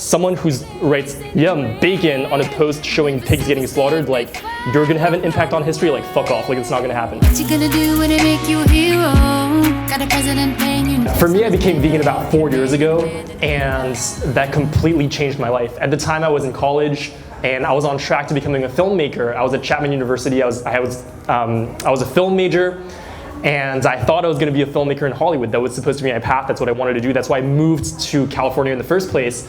someone who's writes bacon on a post showing pigs getting slaughtered, like, you're gonna have an impact on history, like, fuck off, like, it's not gonna happen. What you gonna do when they make you a hero? Got a president paying you. For me, I became vegan about 4 years ago, and that completely changed my life. At the time, I was in college, and I was on track to becoming a filmmaker. I was at Chapman University. I was a film major, and I thought I was going to be a filmmaker in Hollywood. That was supposed to be my path. That's what I wanted to do. That's why I moved to California in the first place.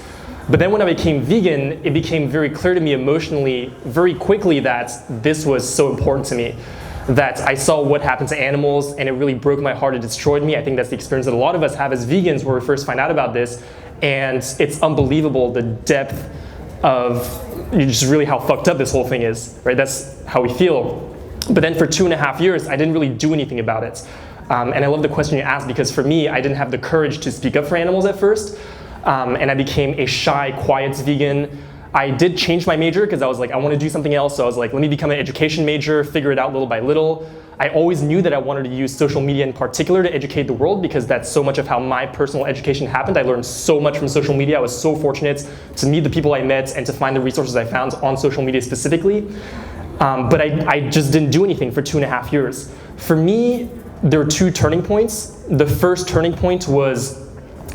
But then when I became vegan, it became very clear to me emotionally, very quickly, that this was so important to me. That I saw what happened to animals, and it really broke my heart. It destroyed me. I think that's the experience that a lot of us have as vegans, where we first find out about this, and it's unbelievable the depth of just really how fucked up this whole thing is, right? That's how we feel. But then for 2.5 years, I didn't really do anything about it. And I love the question you asked, because for me, I didn't have the courage to speak up for animals at first. And I became a shy, quiet vegan. I did change my major because I was like, I want to do something else. So I was like, let me become an education major, figure it out little by little. I always knew that I wanted to use social media in particular to educate the world, because that's so much of how my personal education happened. I learned so much from social media. I was so fortunate to meet the people I met and to find the resources I found on social media specifically. But I just didn't do anything for 2.5 years. For me, there were 2 turning points. The first turning point was,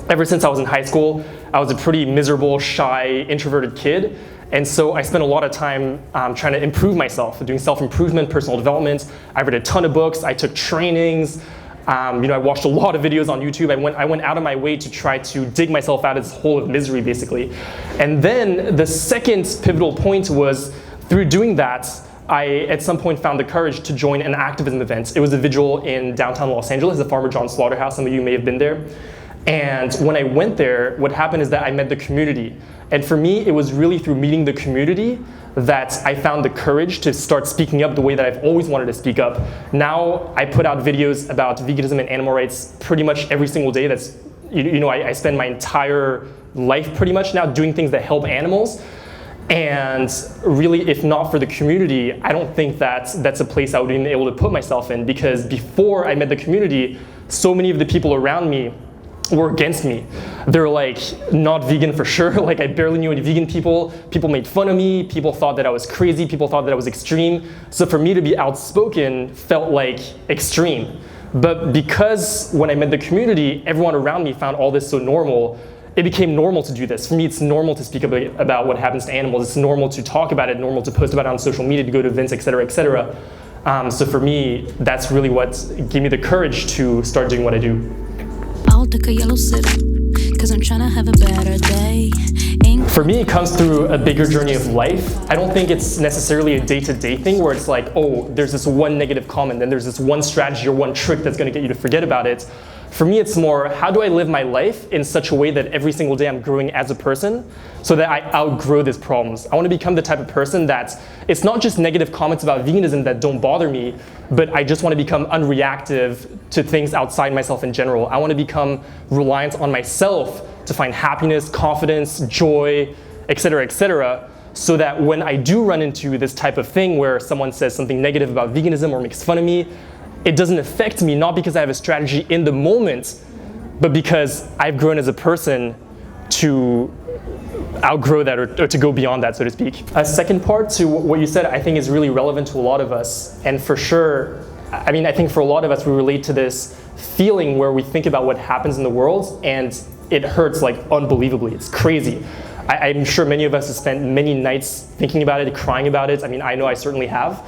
ever since I was in high school, I was a pretty miserable, shy, introverted kid. And so I spent a lot of time trying to improve myself, doing self-improvement, personal development. I read a ton of books, I took trainings, I watched a lot of videos on YouTube. I went out of my way to try to dig myself out of this hole of misery, basically. And then the second pivotal point was, through doing that, I at some point found the courage to join an activism event. It was a vigil in downtown Los Angeles, the Farmer John Slaughterhouse. Some of you may have been there. And when I went there, what happened is that I met the community. And for me, it was really through meeting the community that I found the courage to start speaking up the way that I've always wanted to speak up. Now, I put out videos about veganism and animal rights pretty much every single day. That's, I spend my entire life pretty much now doing things that help animals. And really, if not for the community, I don't think that that's a place I would have been able to put myself in, because before I met the community, so many of the people around me were against me. They're like, not vegan for sure. Like, I barely knew any vegan people. People made fun of me. People thought that I was crazy. People thought that I was extreme. So for me to be outspoken felt like extreme. But because when I met the community, everyone around me found all this so normal, it became normal to do this. For me, it's normal to speak about what happens to animals. It's normal to talk about it, normal to post about it on social media, to go to events, et cetera, et cetera. So for me, that's really what gave me the courage to start doing what I do. I'll take a yellow sip, 'cause I'm trying to have a better day. For me, it comes through a bigger journey of life. I don't think it's necessarily a day-to-day thing where it's like, oh, there's this one negative comment, then there's this one strategy or one trick that's gonna get you to forget about it. For me, it's more, how do I live my life in such a way that every single day I'm growing as a person so that I outgrow these problems? I want to become the type of person that it's not just negative comments about veganism that don't bother me, but I just want to become unreactive to things outside myself in general. I want to become reliant on myself to find happiness, confidence, joy, et cetera, so that when I do run into this type of thing where someone says something negative about veganism or makes fun of me, it doesn't affect me, not because I have a strategy in the moment, but because I've grown as a person to outgrow that or to go beyond that, so to speak. A second part to what you said, I think is really relevant to a lot of us. And for sure, I think for a lot of us, we relate to this feeling where we think about what happens in the world and it hurts like unbelievably. It's crazy. I'm sure many of us have spent many nights thinking about it, crying about it. I know I certainly have.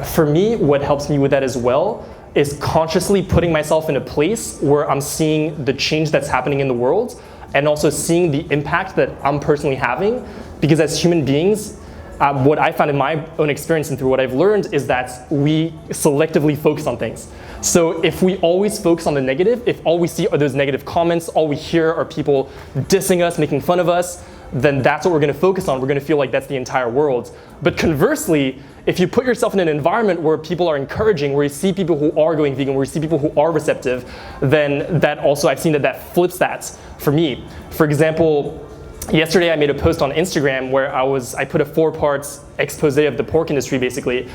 For me, what helps me with that as well is consciously putting myself in a place where I'm seeing the change that's happening in the world and also seeing the impact that I'm personally having. Because as human beings, what I found in my own experience and through what I've learned is that we selectively focus on things. So if we always focus on the negative, if all we see are those negative comments, all we hear are people dissing us, making fun of us, then that's what we're going to focus on. We're going to feel like that's the entire world. But conversely, if you put yourself in an environment where people are encouraging, where you see people who are going vegan, where you see people who are receptive, then that also, I've seen that flips that for me. For example, yesterday I made a post on Instagram where I put a 4-part expose of the pork industry basically.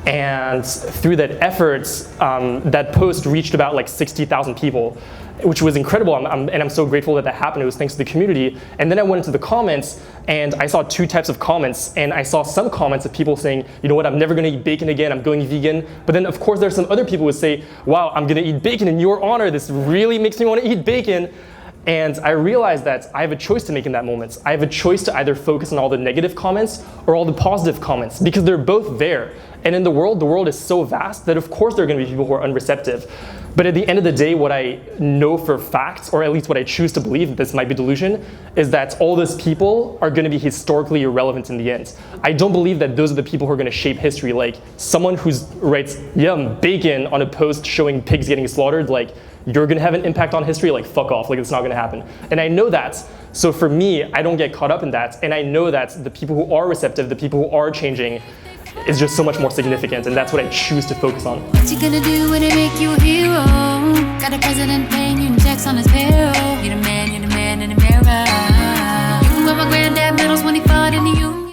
And through that effort, that post reached about like 60,000 people, which was incredible. And I'm so grateful that that happened. It was thanks to the community. And then I went into the comments and I saw two types of comments. And I saw some comments of people saying, you know what, I'm never gonna eat bacon again, I'm going vegan. But then of course there's some other people who would say, wow, I'm gonna eat bacon in your honor. This really makes me wanna eat bacon. And I realized that I have a choice to make in that moment. I have a choice to either focus on all the negative comments or all the positive comments, because they're both there. And in the world is so vast that of course there are gonna be people who are unreceptive. But at the end of the day, what I know for fact, or at least what I choose to believe, this might be delusion, is that all those people are gonna be historically irrelevant in the end. I don't believe that those are the people who are gonna shape history. Like someone who writes, yum, bacon on a post showing pigs getting slaughtered, like you're gonna have an impact on history, like fuck off, like it's not gonna happen. And I know that. So for me, I don't get caught up in that. And I know that the people who are receptive, the people who are changing, is just so much more significant, and that's what I choose to focus on. What you gonna do when it make you a hero? Got a president paying you checks on his payroll. You're the man in the mirror.